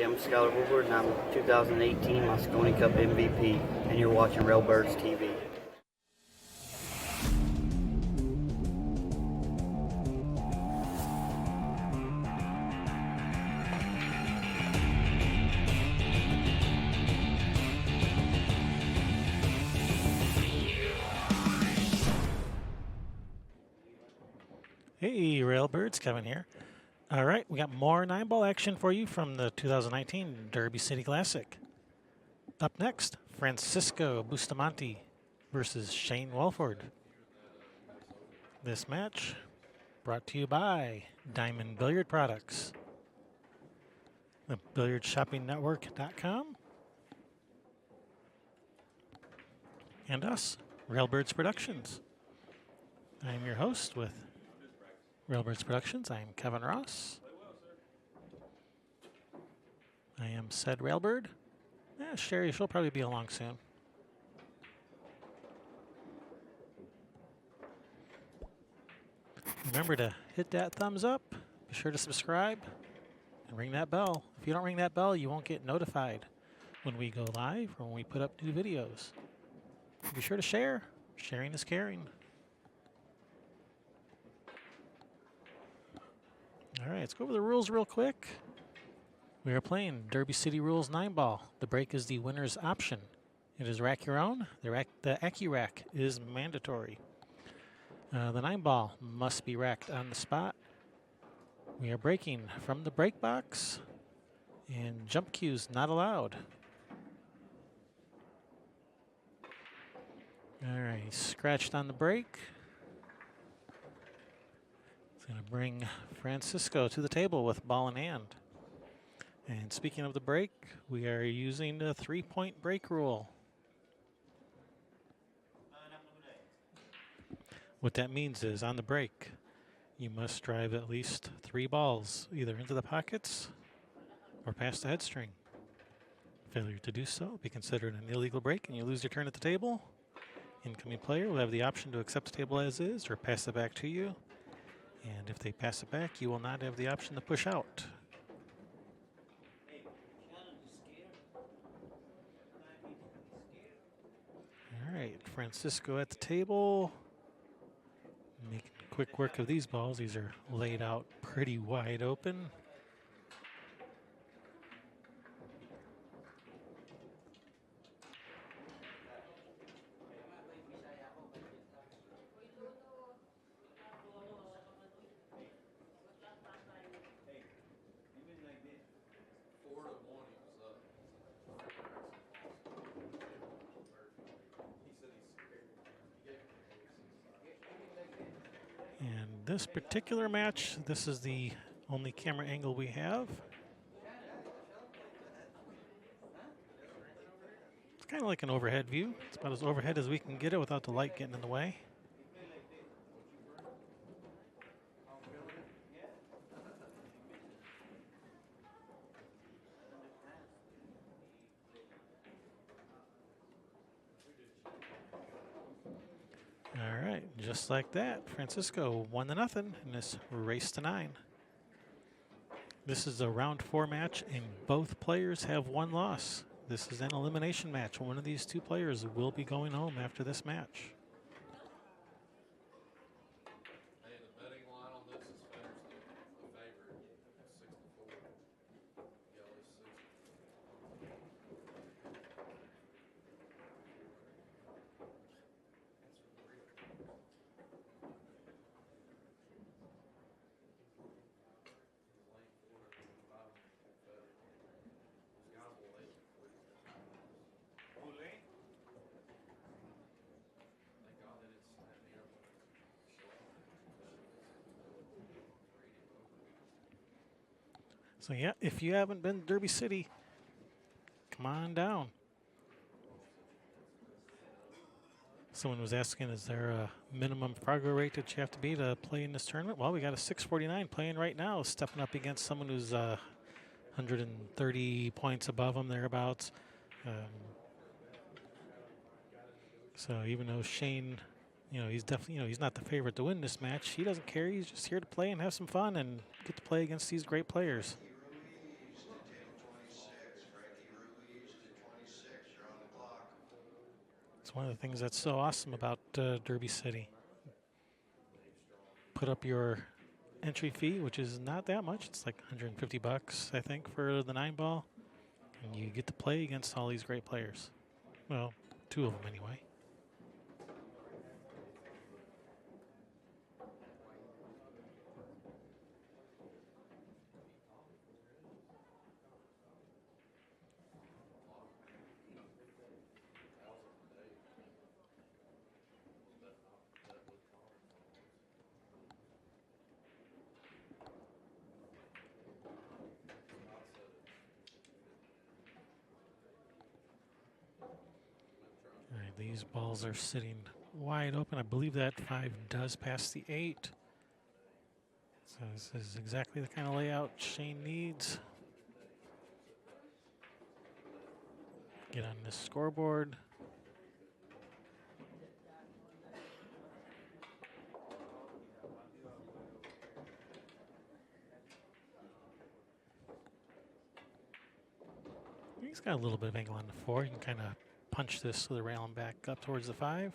I'm Skylar Wolford, and I'm 2018 Moscone Cup MVP, and you're watching Railbirds TV. Hey, Railbirds, Kevin here. All right, we got more 9-ball action for you from the 2019 Derby City Classic. Up next, Francisco Bustamante versus Shane Wolford. This match brought to you by Diamond Billiard Products, the BilliardShoppingNetwork.com, and us, Railbirds Productions. I am your host with Railbirds Productions. I am Kevin Ross. I am said Railbird. Sherry, she'll probably be along soon. Remember to hit that thumbs up. Be sure to subscribe and ring that bell. If you don't ring that bell, you won't get notified when we go live or when we put up new videos. Be sure to share. Sharing is caring. All right, let's go over the rules real quick. We are playing Derby City Rules 9-ball. The break is the winner's option. It is rack your own. The Accu-Rack is mandatory. The 9-ball must be racked on the spot. We are breaking from the break box, and jump cues not allowed. All right, he's scratched on the break. He's going to bring Francisco to the table with ball in hand. And speaking of the break, we are using the 3-point break rule. What that means is on the break, you must drive at least 3 balls either into the pockets or past the head string. Failure to do so will be considered an illegal break and you lose your turn at the table. Incoming player will have the option to accept the table as is or pass it back to you. And if they pass it back, you will not have the option to push out. All right, Francisco at the table. Making quick work of these balls. These are laid out pretty wide open. And this particular match, this is the only camera angle we have. It's kind of like an overhead view. It's about as overhead as we can get it without the light getting in the way. All right, just like that, Francisco 1-0 in this race to 9. This is a round 4 match, and both players have 1 loss. This is an elimination match. One of these 2 players will be going home after this match. So yeah, if you haven't been to Derby City, come on down. Someone was asking, is there a minimum Fargo rate that you have to be to play in this tournament? Well, we got a 649 playing right now, stepping up against someone who's 130 points above him, thereabouts. So even though Shane, he's definitely, he's not the favorite to win this match, he doesn't care. He's just here to play and have some fun and get to play against these great players. It's one of the things that's so awesome about Derby City. Put up your entry fee, which is not that much. It's like 150 bucks, I think, for the 9-ball. And you get to play against all these great players. Well, 2 of them anyway. All right, these balls are sitting wide open. I believe that 5 does pass the 8. So this is exactly the kind of layout Shane needs. Get on this scoreboard. He's got a little bit of angle on the 4. You can kind of punch this with a rail and back up towards the 5.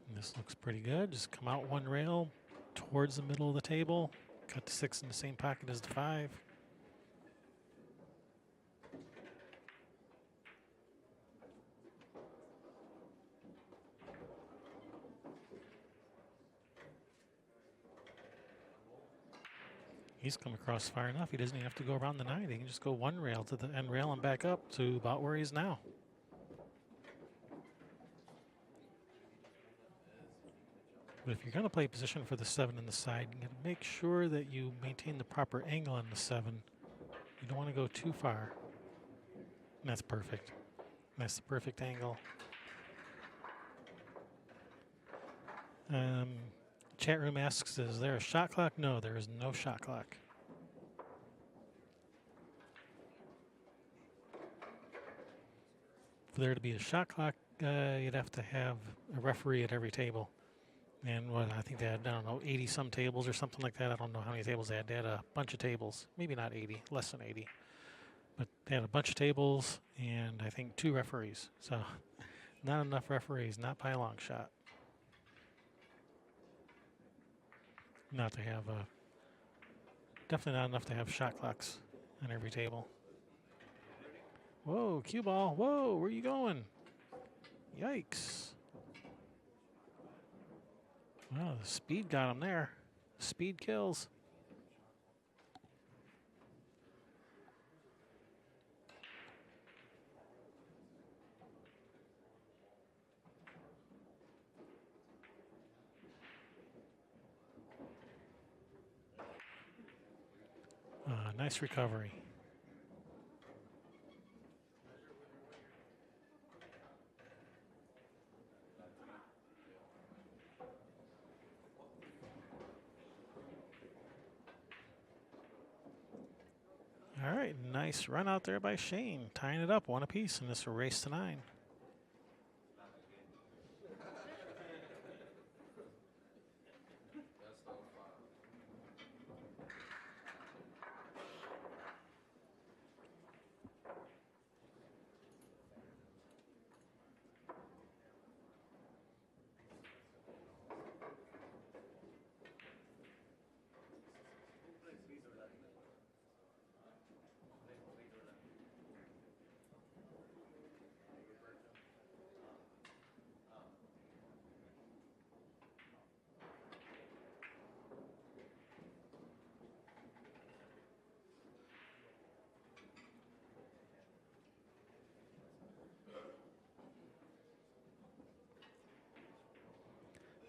And this looks pretty good. Just come out 1 rail towards the middle of the table. Cut the 6 in the same pocket as the 5. He's come across far enough. He doesn't even have to go around the 9. He can just go 1 rail to the end rail and back up to about where he is now. But if you're going to play position for the 7 in the side, you got to make sure that you maintain the proper angle on the 7. You don't want to go too far. And that's perfect. That's the perfect angle. Chat room asks, is there a shot clock? No, there is no shot clock. For there to be a shot clock, you'd have to have a referee at every table. And what I think they had, I don't know, 80 some tables or something like that. I don't know how many tables they had. They had a bunch of tables, maybe not 80, less than 80. But they had a bunch of tables and I think 2 referees. So not enough referees, not by a long shot. Not to have definitely not enough to have shot clocks on every table. Whoa, cue ball. Whoa, where are you going? Yikes. Well, the speed got him there. Speed kills. Nice recovery. All right, nice run out there by Shane, tying it up 1 apiece in this race to 9.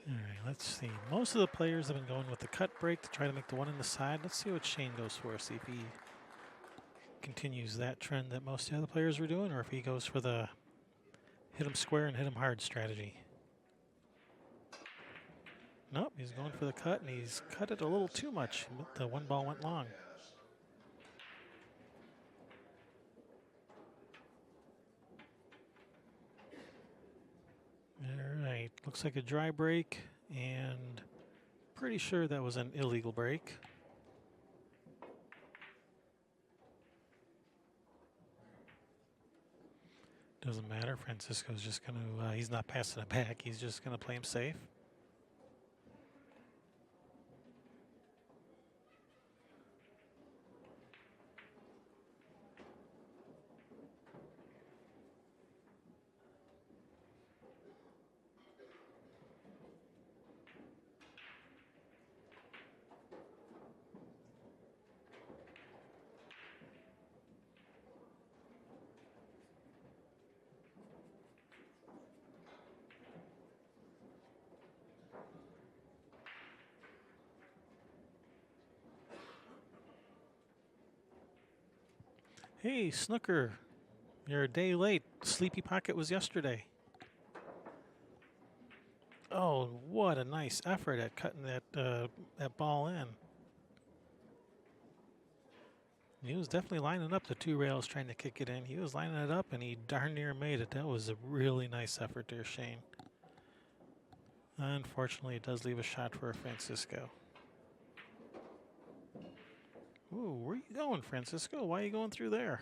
All right, let's see. Most of the players have been going with the cut break to try to make the 1 in the side. Let's see what Shane goes for, see if he continues that trend that most of the other players were doing, or if he goes for the hit him square and hit him hard strategy. Nope, he's going for the cut, and he's cut it a little too much. The 1 ball went long. All right, looks like a dry break, and pretty sure that was an illegal break. Doesn't matter. Francisco's just going to, he's not passing it back. He's just going to play him safe. Hey, Snooker, you're a day late. Sleepy Pocket was yesterday. Oh, what a nice effort at cutting that ball in. He was definitely lining up the two rails trying to kick it in. He was lining it up, and he darn near made it. That was a really nice effort there, Shane. Unfortunately, it does leave a shot for Francisco. Ooh, where are you going, Francisco? Why are you going through there?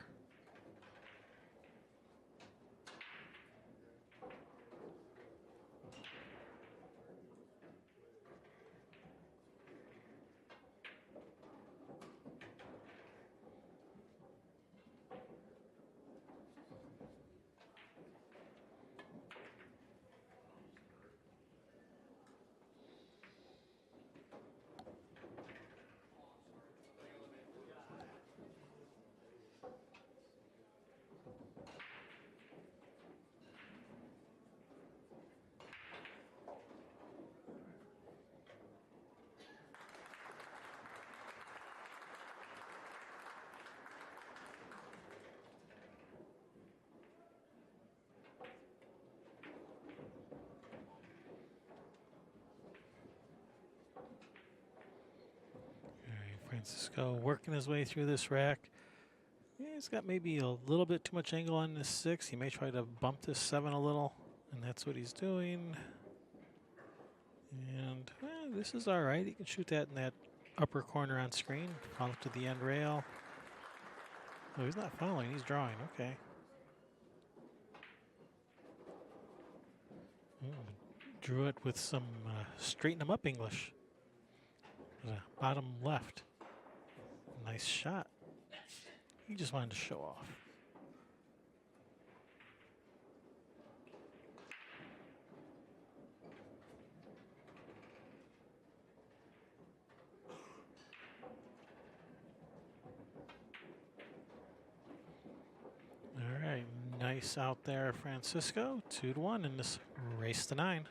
Francisco working his way through this rack. Yeah, he's got maybe a little bit too much angle on this 6. He may try to bump this 7 a little, and that's what he's doing. And this is all right. He can shoot that in that upper corner on screen. Follow to the end rail. Oh, he's not following. He's drawing. Okay. Drew it with some straighten him up English. Bottom left. Nice shot. He just wanted to show off. All right, nice out there, Francisco. 2-1 in this race to 9.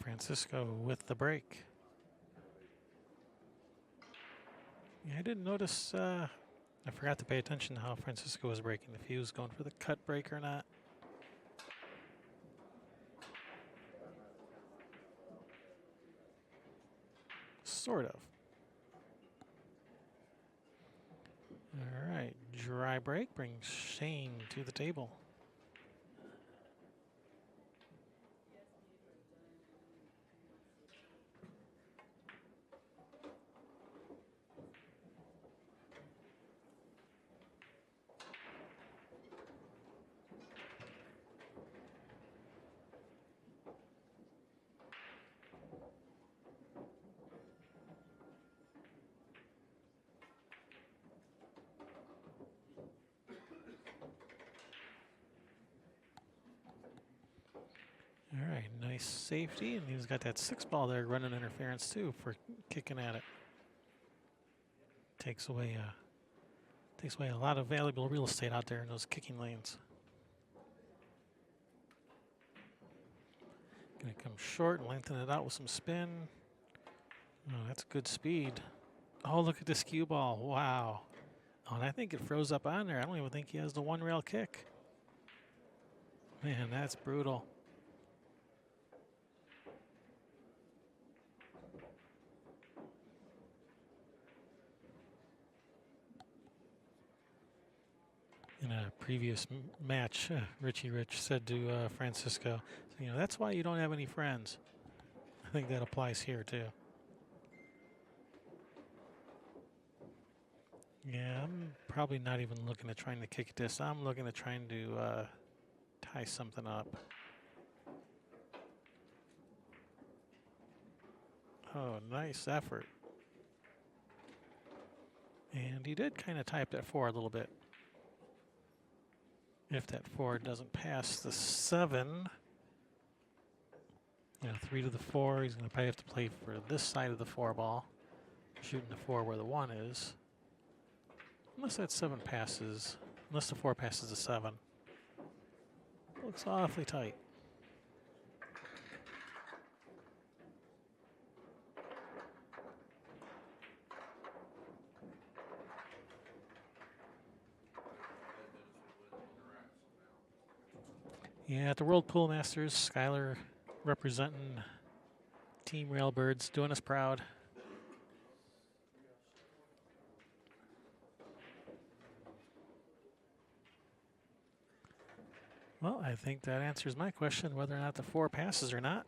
Francisco with the break. Yeah, I didn't notice. I forgot to pay attention to how Francisco was breaking, if he was going for the cut break or not. Sort of. All right, dry break brings Shane to the table. Nice safety, and he's got that 6 ball there running interference too for kicking at it. Takes away a lot of valuable real estate out there in those kicking lanes. Gonna come short and lengthen it out with some spin. Oh, that's good speed. Oh, look at this cue ball. Wow. Oh, and I think it froze up on there. I don't even think he has the 1 rail kick. Man, that's brutal. In a previous match, Richie Rich said to Francisco, that's why you don't have any friends. I think that applies here too. Yeah, I'm probably not even looking at trying to kick this. I'm looking at trying to tie something up. Oh, nice effort. And he did kind of tie up that 4 a little bit. If that 4 doesn't pass the 7, 3 to the 4, he's going to probably have to play for this side of the 4 ball, shooting the 4 where the 1 is. Unless that 7 passes, unless the 4 passes the 7. Looks awfully tight. Yeah, at the World Pool Masters, Skylar representing Team Railbirds, doing us proud. Well, I think that answers my question, whether or not the 4 passes or not.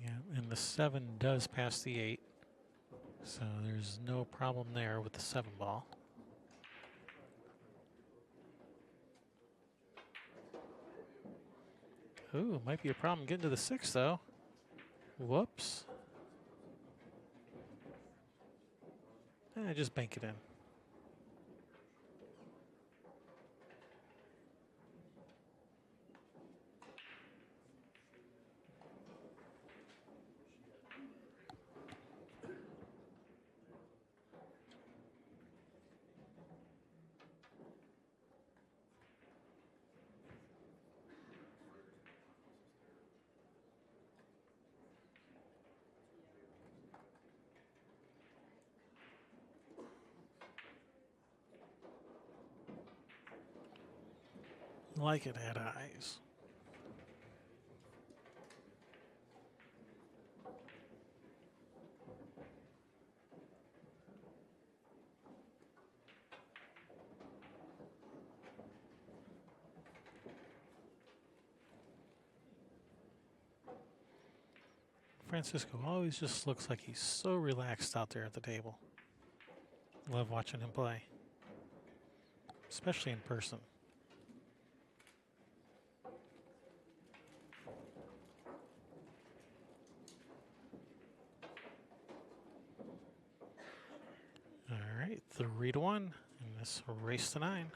Yeah, and the 7 does pass the 8, so there's no problem there with the 7 ball. Ooh, might be a problem getting to the 6 though. Whoops. Just bank it in. Like it had eyes. Francisco always just looks like he's so relaxed out there at the table. Love watching him play, especially in person. All right, 3-1 in this race to 9.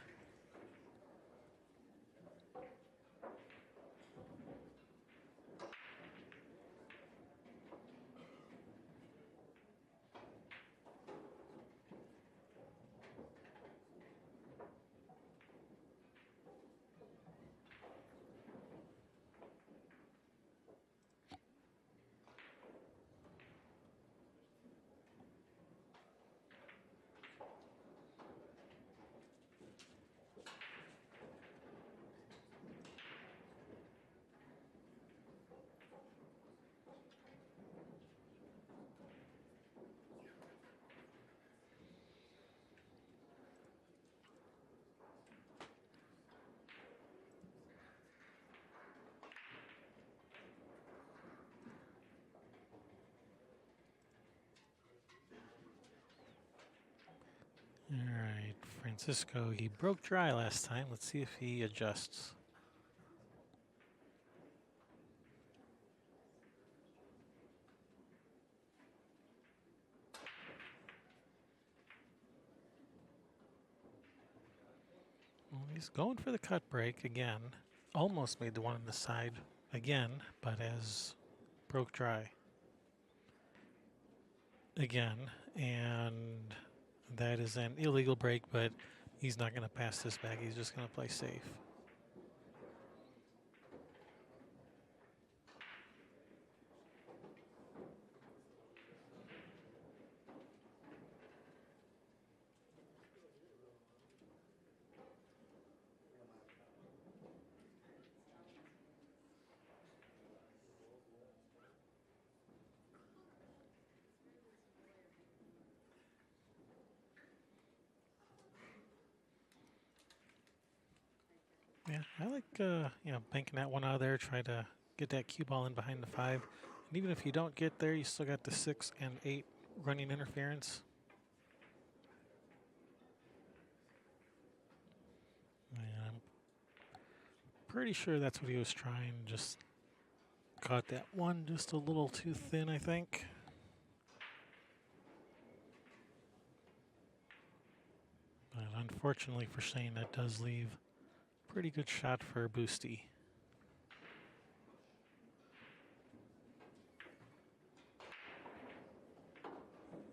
All right, Francisco, he broke dry last time. Let's see if he adjusts. Well, he's going for the cut break again. Almost made the one on the side again, but has broke dry again. And that is an illegal break, but he's not going to pass this back. He's just going to play safe. Yeah, I like banking that one out of there. Try to get that cue ball in behind the 5. And even if you don't get there, you still got the 6 and 8 running interference. And I'm pretty sure that's what he was trying. Just caught that one just a little too thin, I think. But unfortunately for Shane, that does leave a pretty good shot for Boosty.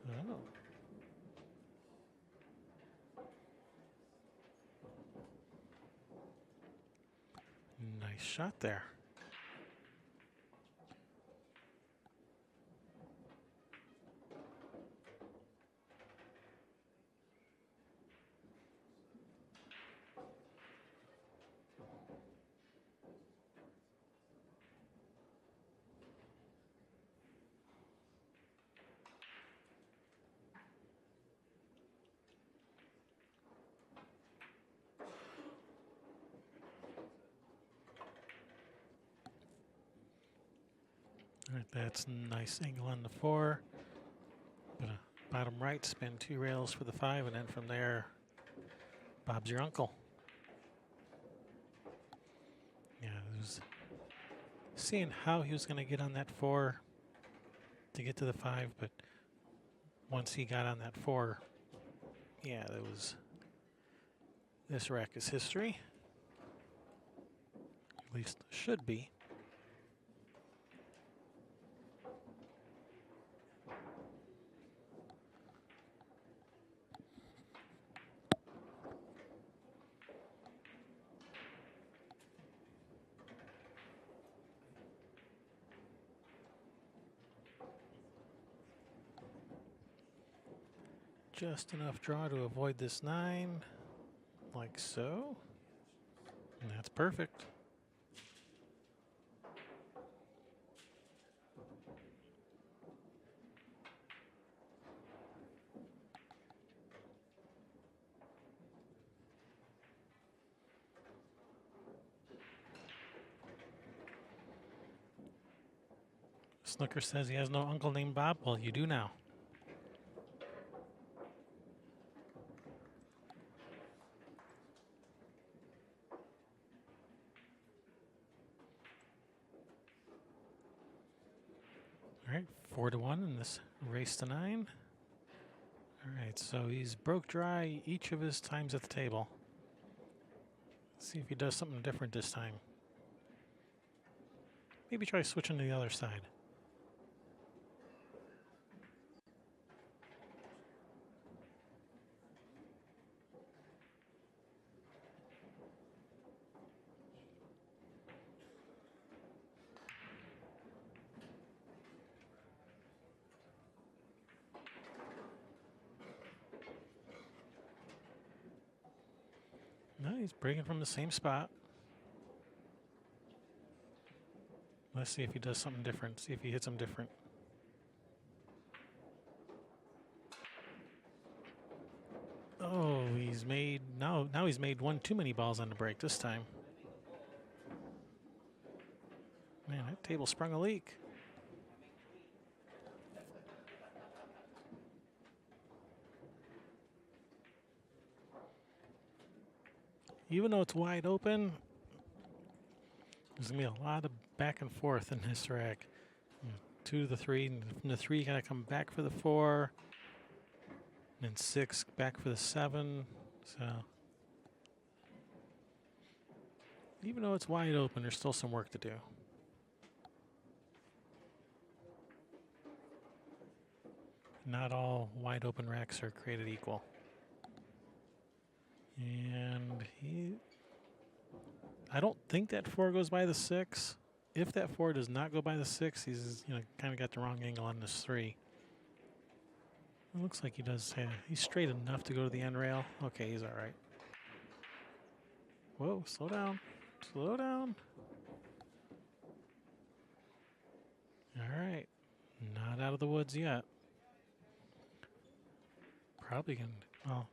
Oh. Nice shot there. All right, that's a nice angle on the 4. Gonna bottom right, spin 2 rails for the 5, and then from there, Bob's your uncle. Yeah, it was seeing how he was going to get on that 4 to get to the 5, but once he got on that 4, yeah, there was. This rack is history. At least should be. Just enough draw to avoid this 9, like so. And that's perfect. Snooker says he has no uncle named Bob. Well, you do now. All right, 4-1 in this race to 9. All right, so he's broke dry each of his times at the table. Let's see if he does something different this time. Maybe try switching to the other side. No, he's breaking from the same spot. Let's see if he does something different. See if he hits him different. Oh, he's made now he's made one too many balls on the break this time. Man, that table sprung a leak. even though it's wide open, there's going to be a lot of back and forth in this rack. 2 to the 3, and from the 3, you got to come back for the 4, and then 6 back for the 7. So even though it's wide open, there's still some work to do. Not all wide open racks are created equal. And I don't think that 4 goes by the 6. If that 4 does not go by the 6, he's kind of got the wrong angle on this 3. It looks like he does. He's straight enough to go to the end rail. Okay, he's all right. Whoa, slow down. Slow down. All right. Not out of the woods yet. Probably can. Well,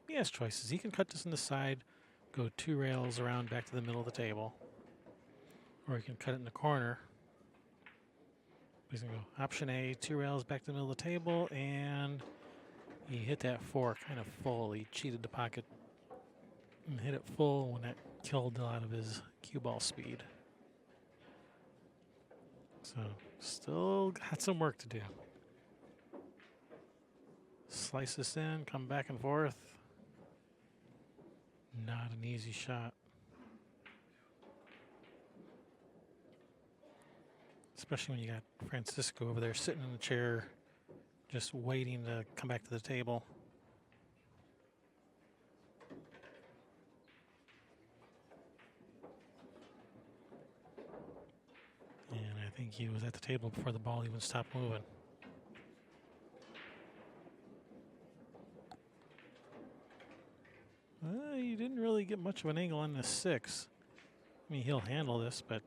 he has choices. He can cut this in the side, go 2 rails around back to the middle of the table. Or he can cut it in the corner. He's going to go option A, 2 rails back to the middle of the table, and he hit that 4 kind of full. He cheated the pocket and hit it full when that killed a lot of his cue ball speed. So still got some work to do. Slice this in, come back and forth. Not an easy shot. Especially when you got Francisco over there sitting in the chair, just waiting to come back to the table. And I think he was at the table before the ball even stopped moving. He didn't really get much of an angle on the 6. I mean, he'll handle this, but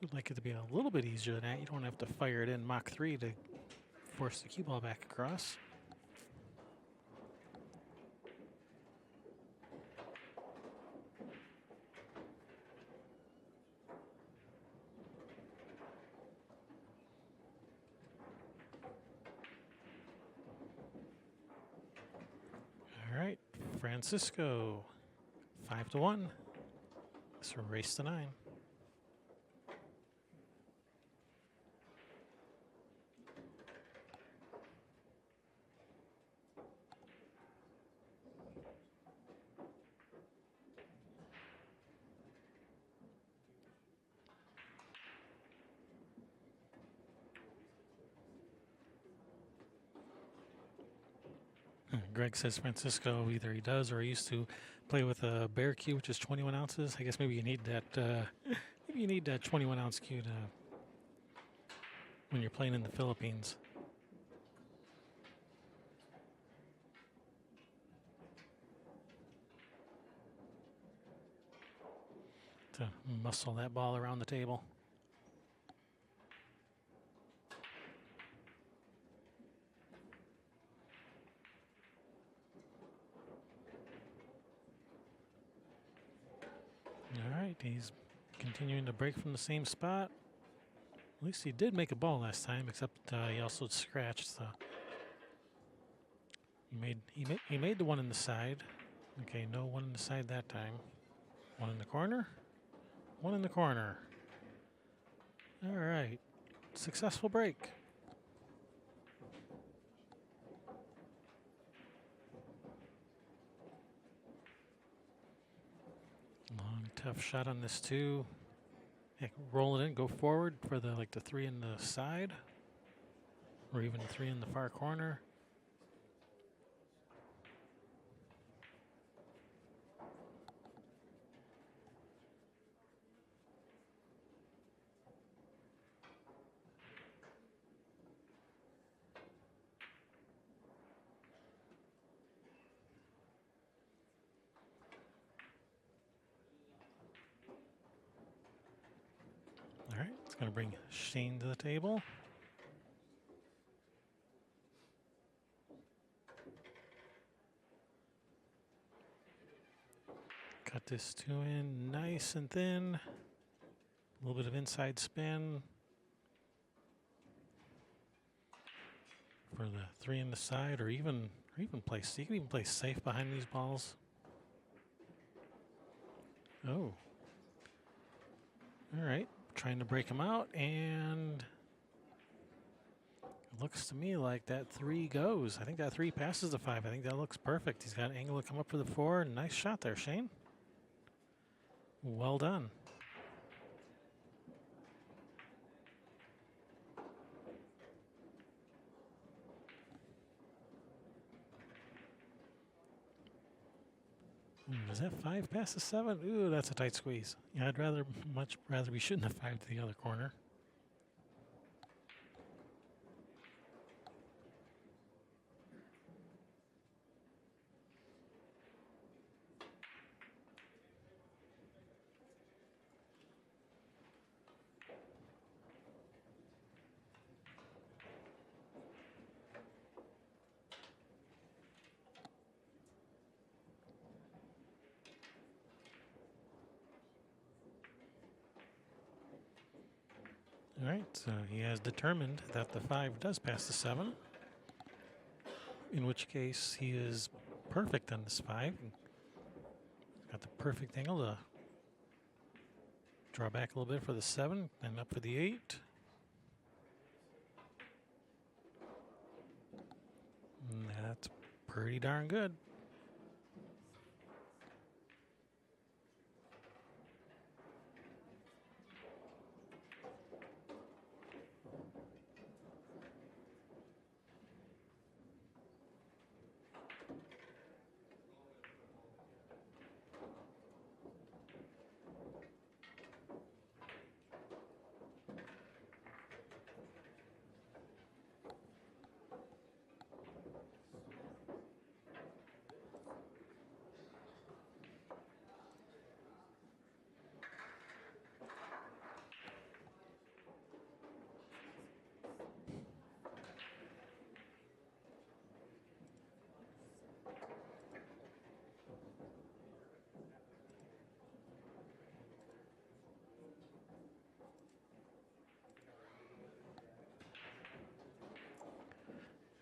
would like it to be a little bit easier than that. You don't have to fire it in Mach 3 to force the cue ball back across. All right, Francisco, 5-1. It's a race to 9. Greg says Francisco either he does or he used to play with a bear cue, which is 21 ounces. I guess maybe you need that. Maybe you need that 21-ounce cue to when you're playing in the Philippines. To muscle that ball around the table. All right, he's continuing to break from the same spot. At least he did make a ball last time, except he also scratched. So he made the one in the side. Okay, no one in the side that time. One in the corner. One in the corner. All right, successful break. Long, tough shot on this too. Heck, roll it in, go forward for the 3 in the side, or even the 3 in the far corner. All right, it's going to bring Shane to the table. Cut this 2 in nice and thin. A little bit of inside spin. for the 3 in the side, or even play. You can even play safe behind these balls. Oh. All right, trying to break him out, and it looks to me like that 3 goes. I think that 3 passes the 5. I think that looks perfect. He's got an angle to come up for the 4. Nice shot there, Shane. Well done. Is that 5 past the 7? Ooh, that's a tight squeeze. Yeah, I'd much rather be shooting the 5 to the other corner. All right, so he has determined that the 5 does pass the 7, in which case he is perfect on this 5. Got the perfect angle to draw back a little bit for the 7 and up for the 8. And that's pretty darn good.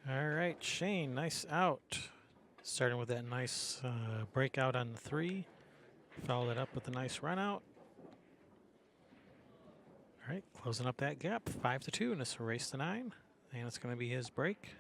All right, Shane, nice out. Starting with that nice breakout on the 3. Followed it up with a nice run out. All right, closing up that gap, 5-2, and it's a race to 9. And it's going to be his break.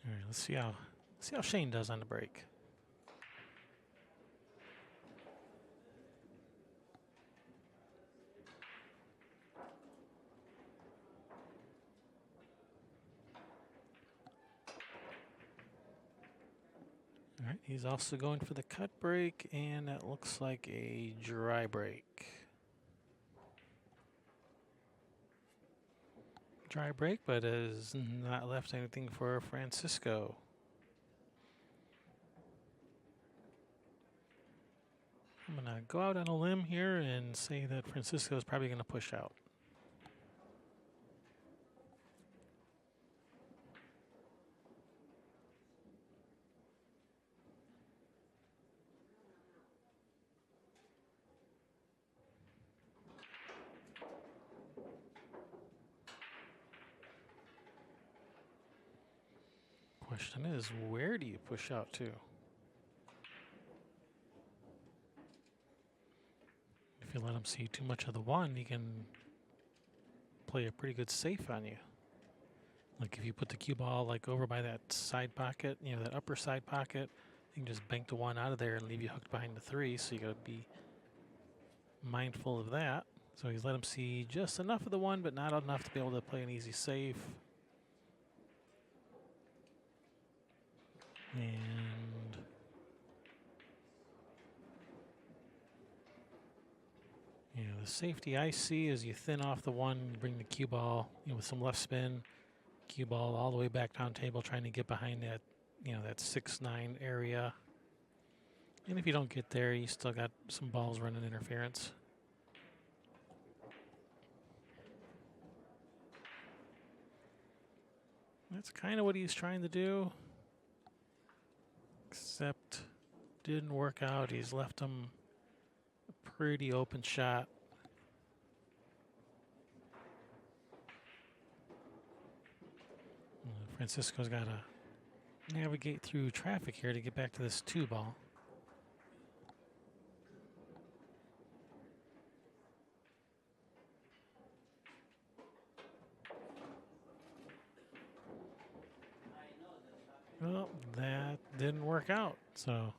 All right, let's see how Shane does on the break. All right, he's also going for the cut break, and that looks like a dry break. Dry break, but has not left anything for Francisco. I'm going to go out on a limb here and say that Francisco is probably going to push out. Question is, where do you push out to? If you let him see too much of the 1, he can play a pretty good safe on you. Like if you put the cue ball like over by that side pocket, that upper side pocket, you can just bank the 1 out of there and leave you hooked behind the 3. So you got to be mindful of that. So he's let him see just enough of the 1, but not enough to be able to play an easy safe. And The safety I see is you thin off the one, you bring the cue ball, with some left spin, cue ball all the way back down table, trying to get behind that, that 6-9 area. And if you don't get there, you still got some balls running interference. That's kind of what he's trying to do, except didn't work out. He's left him a pretty open shot. Francisco's got to navigate through traffic here to get back to this 2 ball. Well, that didn't work out. So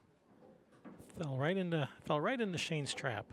fell right into Shane's trap.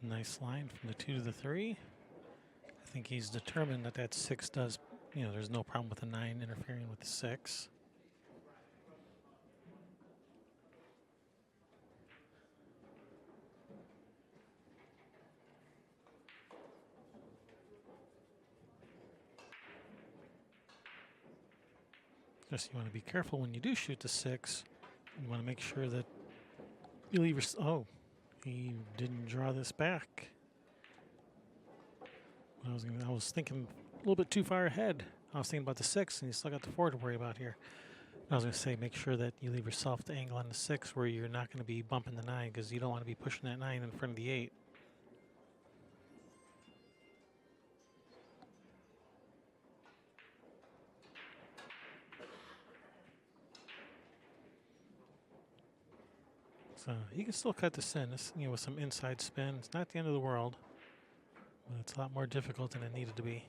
Nice line from the 2 to the 3. I think he's determined that 6 does, there's no problem with the 9 interfering with the 6. Just you want to be careful when you do shoot the 6. You want to make sure that you leave your. Oh, he didn't draw this back. I was thinking a little bit too far ahead. I was thinking about the 6, and you still got the 4 to worry about here. I was going to say, make sure that you leave yourself the angle on the 6 where you're not going to be bumping the 9, because you don't want to be pushing that 9 in front of the 8. So you can still cut this in, with some inside spin. It's not the end of the world, but it's a lot more difficult than it needed to be.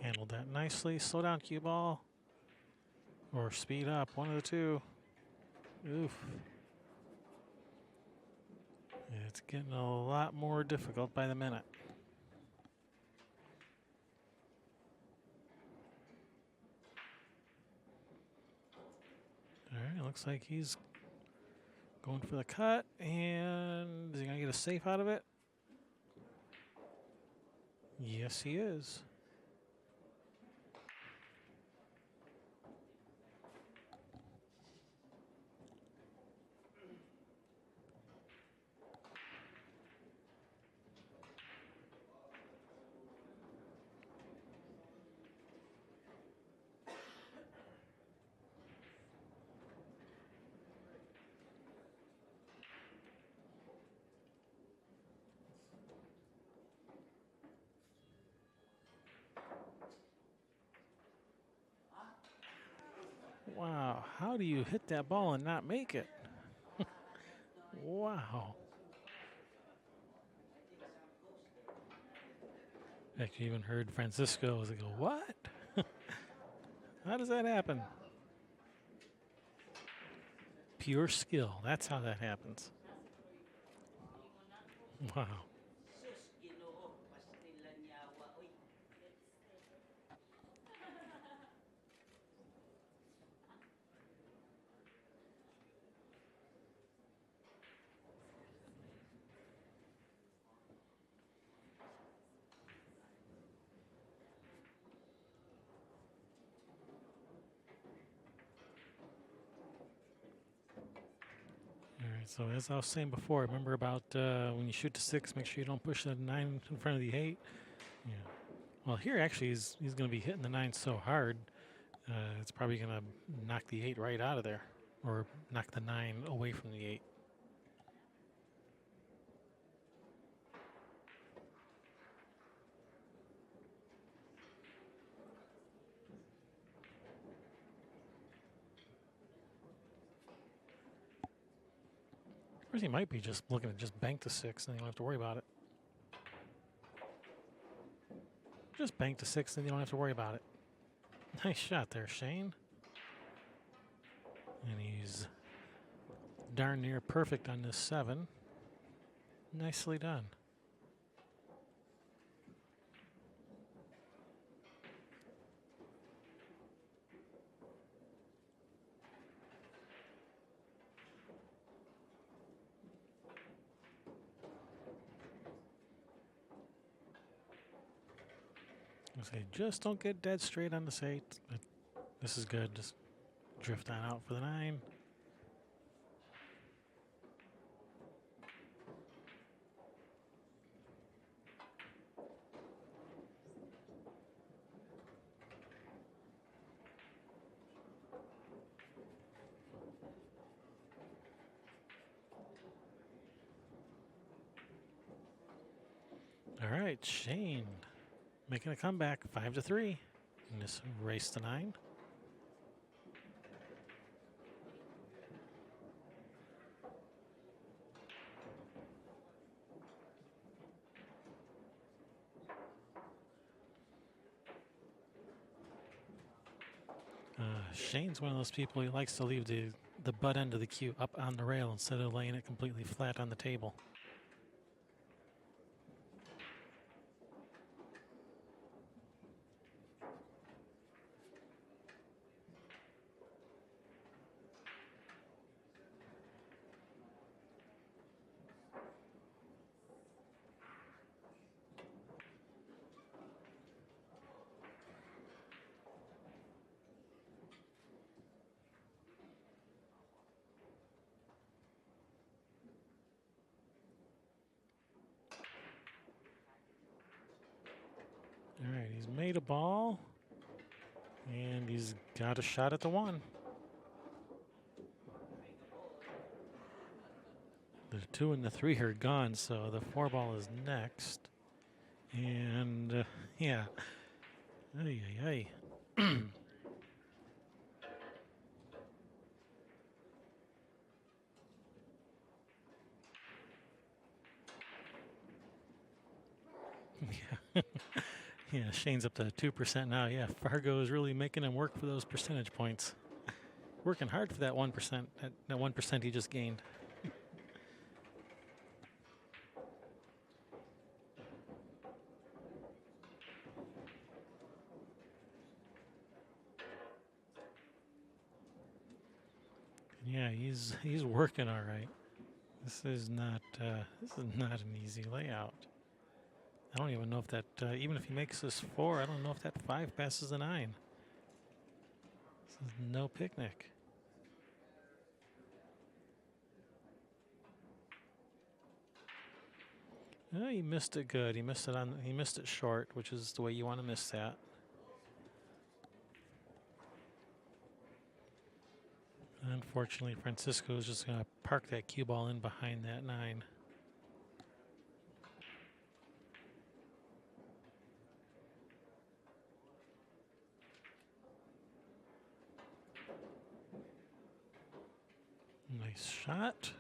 Handled that nicely. Slow down, cue ball, or speed up. One of the two. Oof. It's getting a lot more difficult by the minute. All right, looks like he's going for the cut, and is he going to get a safe out of it? Yes, he is. Wow, how do you hit that ball and not make it? Wow. I actually even heard Francisco go, what? How does that happen? Pure skill. That's how that happens. Wow. So as I was saying before, remember about when you shoot the 6, make sure you don't push the 9 in front of the 8. Yeah. Well, here actually he's going to be hitting the 9 so hard It's probably going to knock the 8 right out of there, or knock the 9 away from the 8. Or he might be just looking to just bank the 6, and you don't have to worry about it. Just bank the 6, and you don't have to worry about it. Nice shot there, Shane. And he's darn near perfect on this 7. Nicely done. I say, just don't get dead straight on this 8. But this is good. Just drift on out for the 9. All right, Shane making a comeback, 5-3 in this race to 9. Shane's one of those people, he likes to leave the butt end of the cue up on the rail instead of laying it completely flat on the table. All right, he's made a ball, and he's got a shot at the 1. The 2 and the 3 are gone, so the 4 ball is next. And yeah, ay, ay, ay. Yeah. Yeah, Shane's up to 2% now. Yeah, Fargo is really making him work for those percentage points. Working hard for that 1%, that 1% he just gained. Yeah, he's working all right. This is not an easy layout. I don't even know if that even if he makes this 4, I don't know if that 5 passes the 9. This is no picnic. Oh, he missed it good. He missed it short, which is the way you want to miss that. Unfortunately, Francisco is just going to park that cue ball in behind that 9. Nice shot.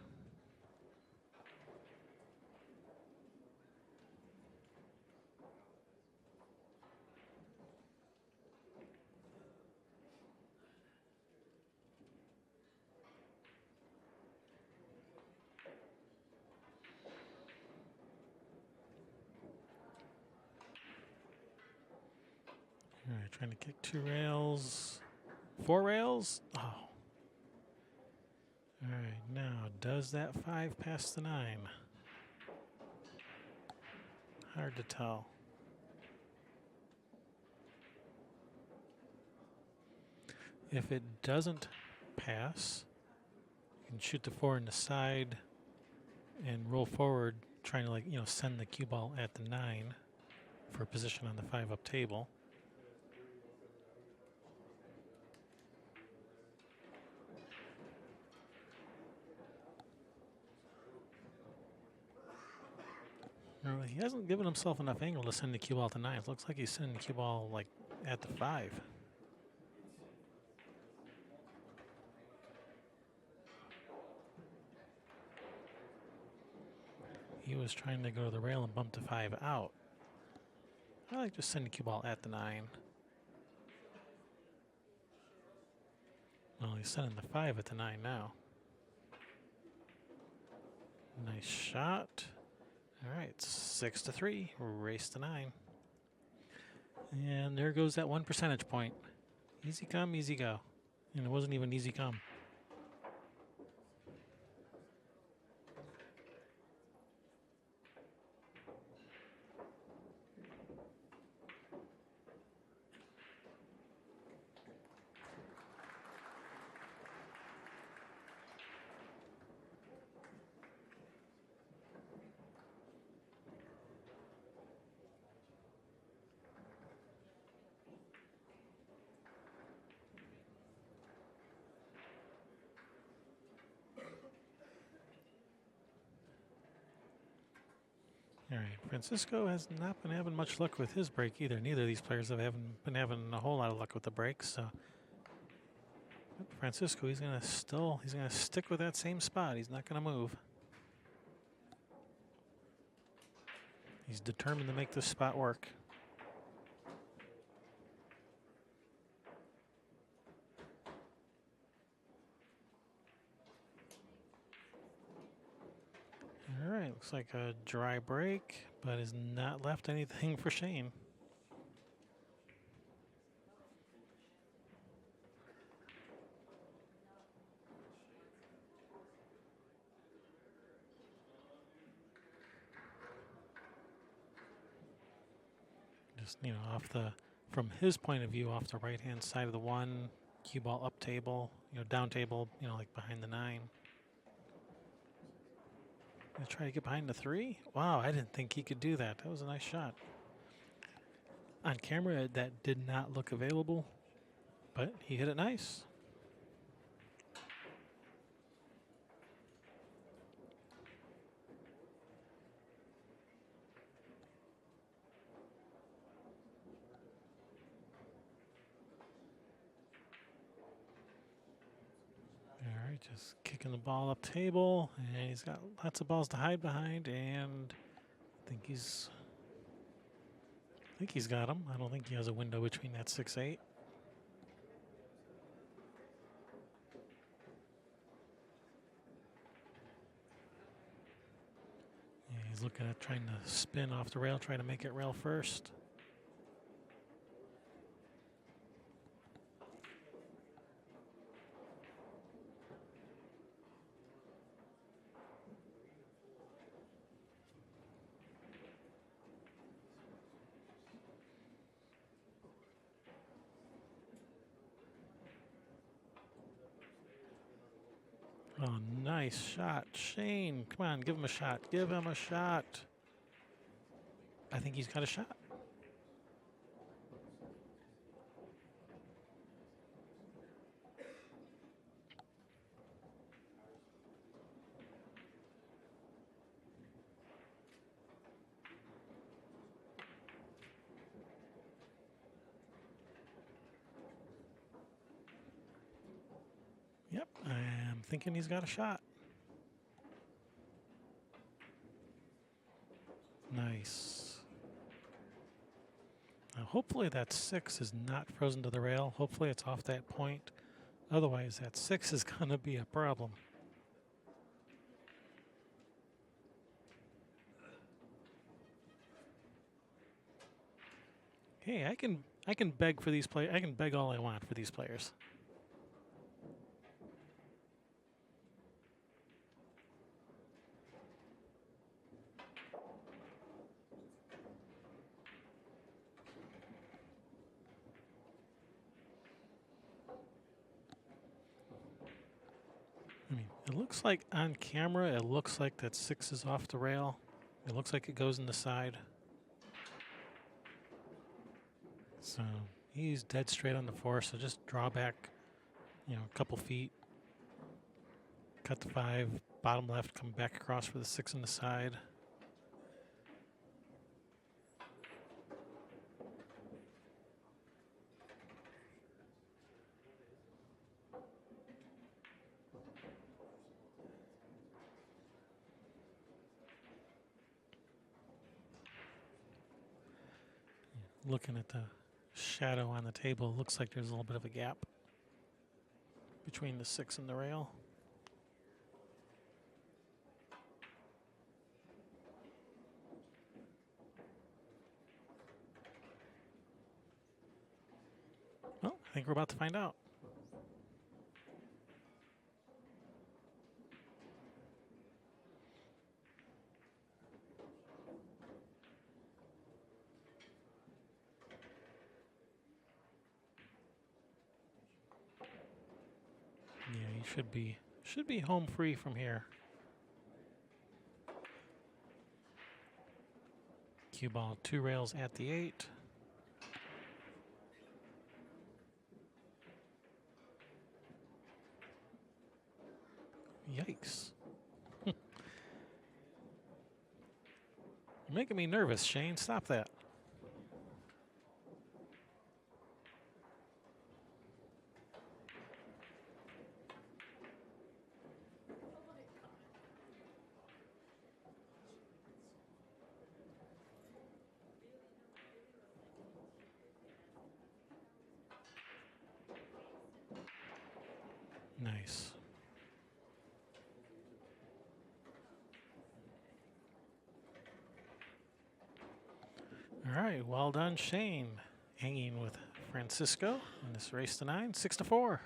All right, trying to kick 2 rails. 4 rails? Oh. All right, now does that 5 pass the 9? Hard to tell. If it doesn't pass, you can shoot the 4 in the side and roll forward, trying to send the cue ball at the 9 for a position on the 5 up table. He hasn't given himself enough angle to send the cue ball to 9. It looks like he's sending the cue ball like at the 5. He was trying to go to the rail and bump the 5 out. I like just sending the cue ball at the 9. Well, he's sending the 5 at the 9 now. Nice shot. All right, 6-3, race to 9. And there goes that 1 percentage point. Easy come, easy go. And it wasn't even easy come. All right, Francisco has not been having much luck with his break either. Neither of these players haven't been having a whole lot of luck with the breaks. So Francisco, he's gonna stick with that same spot. He's not gonna move. He's determined to make this spot work. All right, looks like a dry break, but has not left anything for Shane. Just, from his point of view, off the right-hand side of the 1, cue ball up table, down table, like behind the 9. Gonna try to get behind the 3. Wow, I didn't think he could do that. That was a nice shot. On camera, that did not look available, but he hit it nice. All right, just kicking the ball up table, and he's got lots of balls to hide behind, and I think he's got him. I don't think he has a window between that 6-8. Yeah, he's looking at trying to spin off the rail, trying to make it rail first. Oh, nice shot. Shane, come on, give him a shot. Give him a shot. I think he's got a shot. Yep, I'm thinking he's got a shot. Nice. Now, hopefully that 6 is not frozen to the rail. Hopefully it's off that point. Otherwise, that 6 is going to be a problem. Hey, I can beg for these players. I can beg all I want for these players. I mean, it looks like on camera, it looks like that 6 is off the rail. It looks like it goes in the side. So he's dead straight on the 4, so just draw back, a couple feet. Cut the 5, bottom left, come back across for the 6 on the side. Looking at the shadow on the table, looks like there's a little bit of a gap between the 6 and the rail. Well, I think we're about to find out. Yeah, you should be home free from here. Cue ball 2 rails at the 8. Yikes. You're making me nervous, Shane. Stop that. Nice. All right, well done, Shane. Hanging with Francisco in this race to 9, 6-4.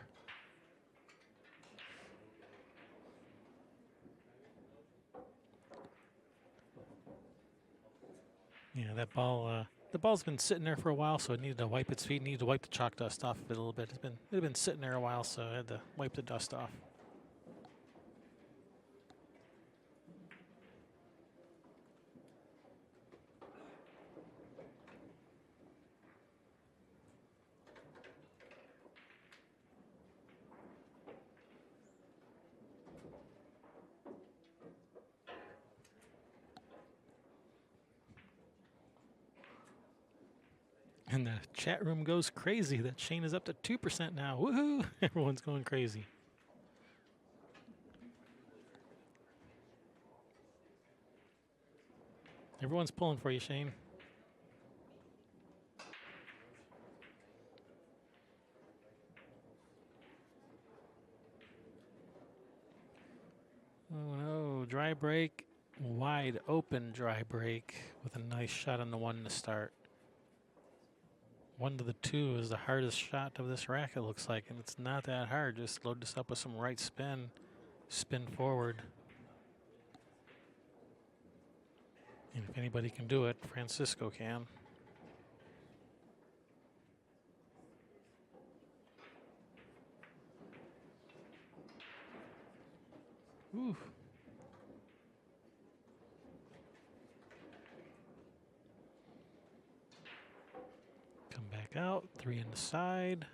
Yeah, that ball. The ball's been sitting there for a while, so it needed to wipe its feet. Needed to wipe the chalk dust off of it a little bit. It had been sitting there a while, so I had to wipe the dust off. And the chat room goes crazy that Shane is up to 2% now. Woohoo! Everyone's going crazy. Everyone's pulling for you, Shane. Oh no, dry break. Wide open dry break with a nice shot on the 1 to start. 1 to the 2 is the hardest shot of this rack, it looks like, and it's not that hard. Just load this up with some right spin, spin forward. And if anybody can do it, Francisco can. Ooh. Come back out, 3 in the side.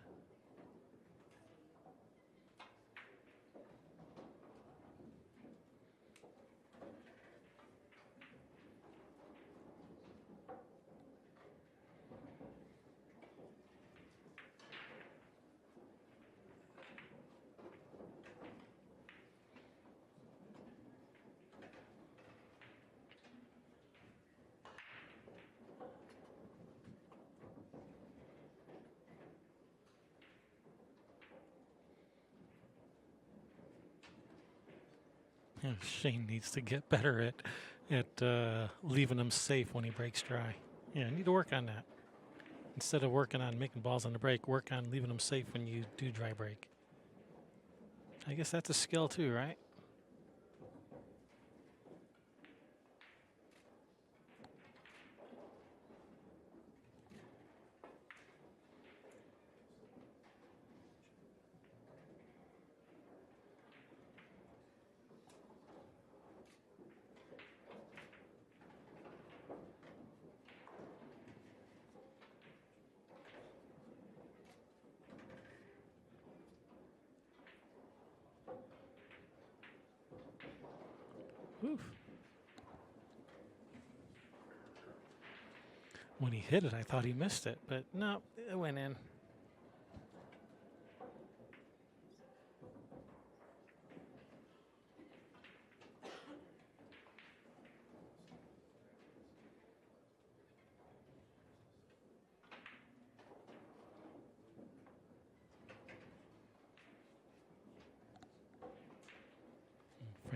Shane needs to get better at leaving him safe when he breaks dry. Yeah, I need to work on that. Instead of working on making balls on the break, work on leaving them safe when you do dry break. I guess that's a skill too, right? Oof. When he hit it, I thought he missed it, but no, it went in.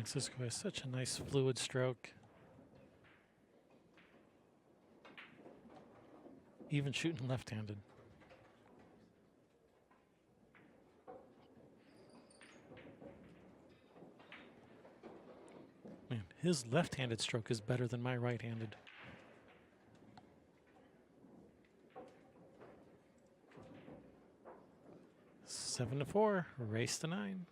Francisco has such a nice fluid stroke. Even shooting left-handed. Man, his left-handed stroke is better than my right-handed. Seven to 4, race to 9.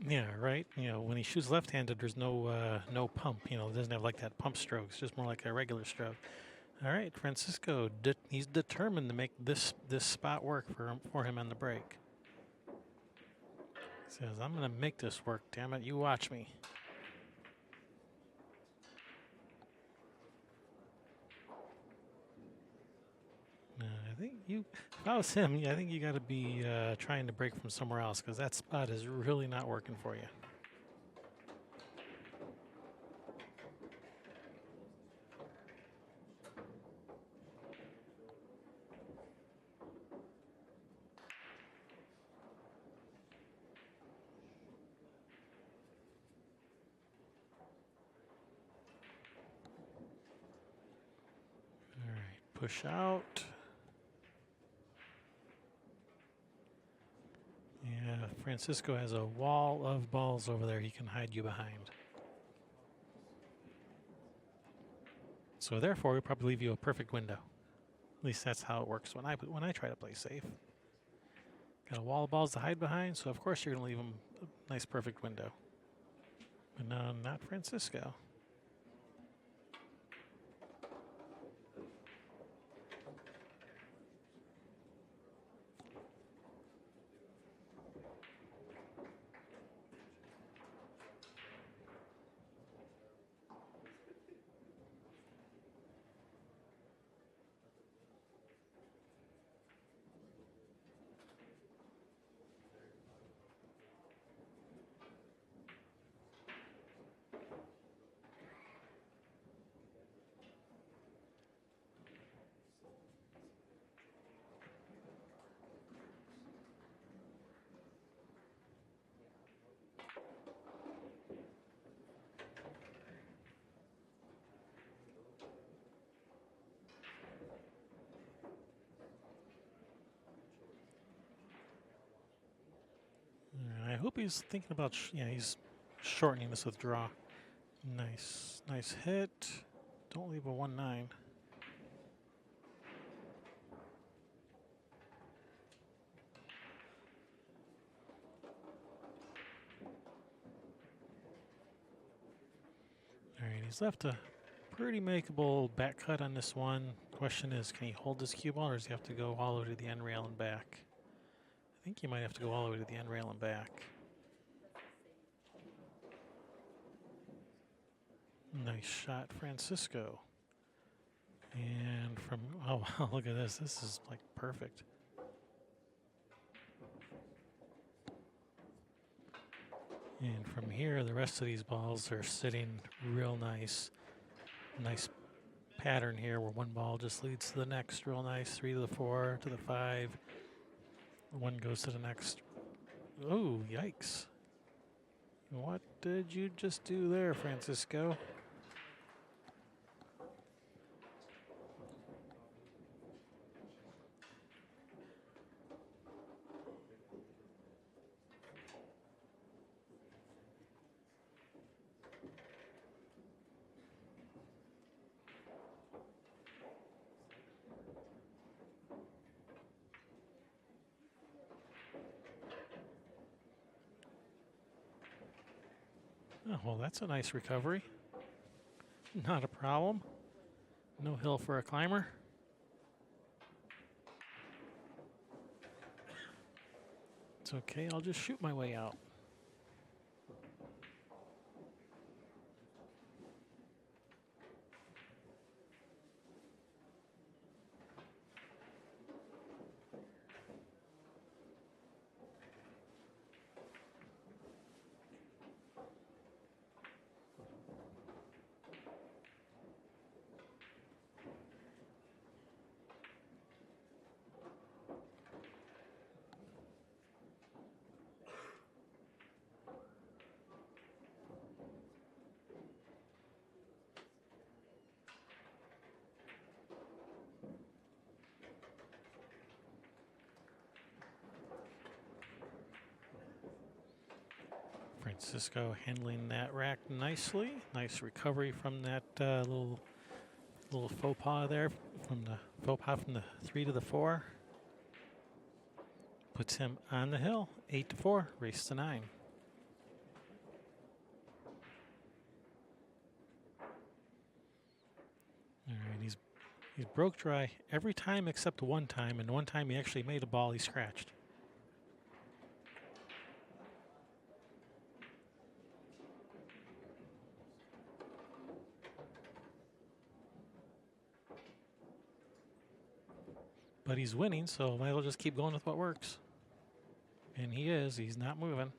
Yeah, right. You know, when he shoots left-handed, there's no pump. You know, it doesn't have like that pump stroke. It's just more like a regular stroke. All right, Francisco. He's determined to make this spot work for him on the break. He says, "I'm going to make this work. Damn it! You watch me." I think if I was him, I think you got to be trying to break from somewhere else because that spot is really not working for you. All right, push out. Yeah, Francisco has a wall of balls over there he can hide you behind. So therefore, we probably leave you a perfect window. At least that's how it works when I try to play safe. Got a wall of balls to hide behind, so of course you're going to leave them a nice perfect window. But no, not Francisco. I hope he's thinking about, he's shortening this withdrawal. Nice hit. Don't leave a 1-9. All right, he's left a pretty makeable back cut on this one. Question is, can he hold this cue ball or does he have to go all the way to the end rail and back? I think you might have to go all the way to the end rail and back. Nice shot, Francisco. And from, oh, wow, look at this. This is like perfect. And from here, the rest of these balls are sitting real nice. Nice pattern here where one ball just leads to the next real nice. 3 to the 4 to the 5. One goes to the next. Oh, yikes. What did you just do there, Francisco? Oh, well, that's a nice recovery. Not a problem. No hill for a climber. It's okay, I'll just shoot my way out. Francisco handling that rack nicely. Nice recovery from that little faux pas there, from the 3 to the 4. Puts him on the hill, 8-4, race to 9. All right, he's broke dry every time except one time, and one time he actually made a ball he scratched. But he's winning, so might as well just keep going with what works. And he is. He's not moving.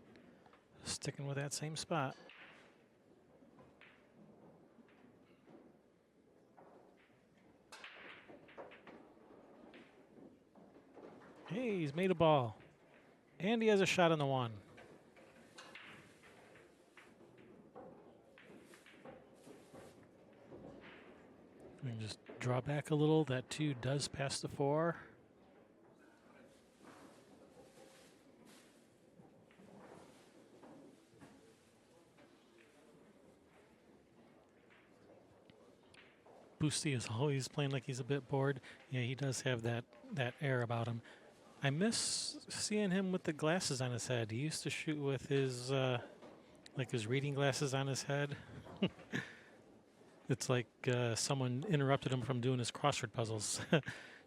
Sticking with that same spot. Hey, he's made a ball. And he has a shot on the 1. We can just draw back a little. That 2 does pass the 4. Boosty is always playing like he's a bit bored. Yeah, he does have that air about him. I miss seeing him with the glasses on his head. He used to shoot with his like his reading glasses on his head. It's like someone interrupted him from doing his crossword puzzles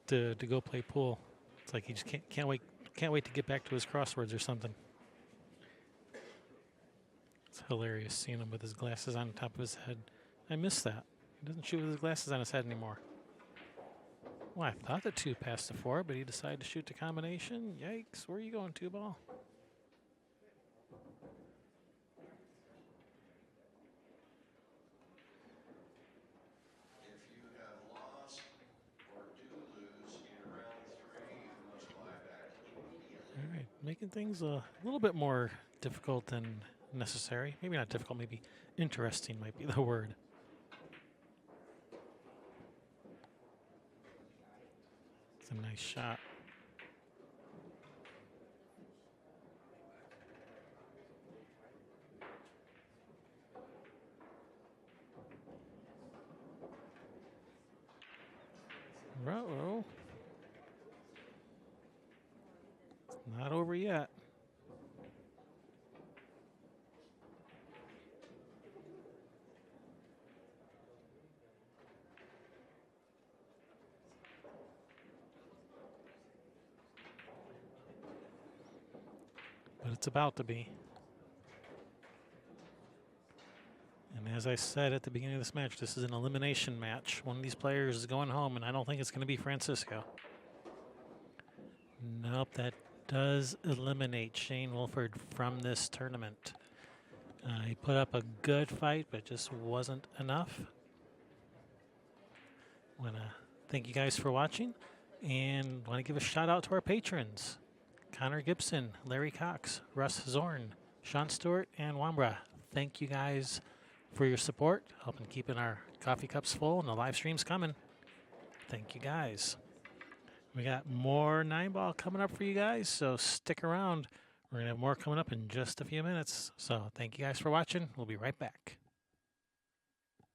to go play pool. It's like he just can't wait to get back to his crosswords or something. It's hilarious seeing him with his glasses on top of his head. I miss that. He doesn't shoot with his glasses on his head anymore. Well, I thought the 2 passed the 4, but he decided to shoot the combination. Yikes, where are you going, 2-ball? If you have lost or do lose in round 3, you must buy back immediately. All right, making things a little bit more difficult than necessary. Maybe not difficult, maybe interesting might be the word. It's a nice shot. Uh-oh. It's not over yet. But it's about to be. And as I said at the beginning of this match, this is an elimination match. One of these players is going home, and I don't think it's going to be Francisco. Nope, that does eliminate Shane Wolford from this tournament. He put up a good fight, but just wasn't enough. Want to thank you guys for watching, and want to give a shout out to our patrons: Connor Gibson, Larry Cox, Russ Zorn, Sean Stewart, and Wambra. Thank you guys for your support, helping keeping our coffee cups full and the live streams coming. Thank you guys. We got more 9-ball coming up for you guys, so stick around. We're going to have more coming up in just a few minutes. So thank you guys for watching. We'll be right back.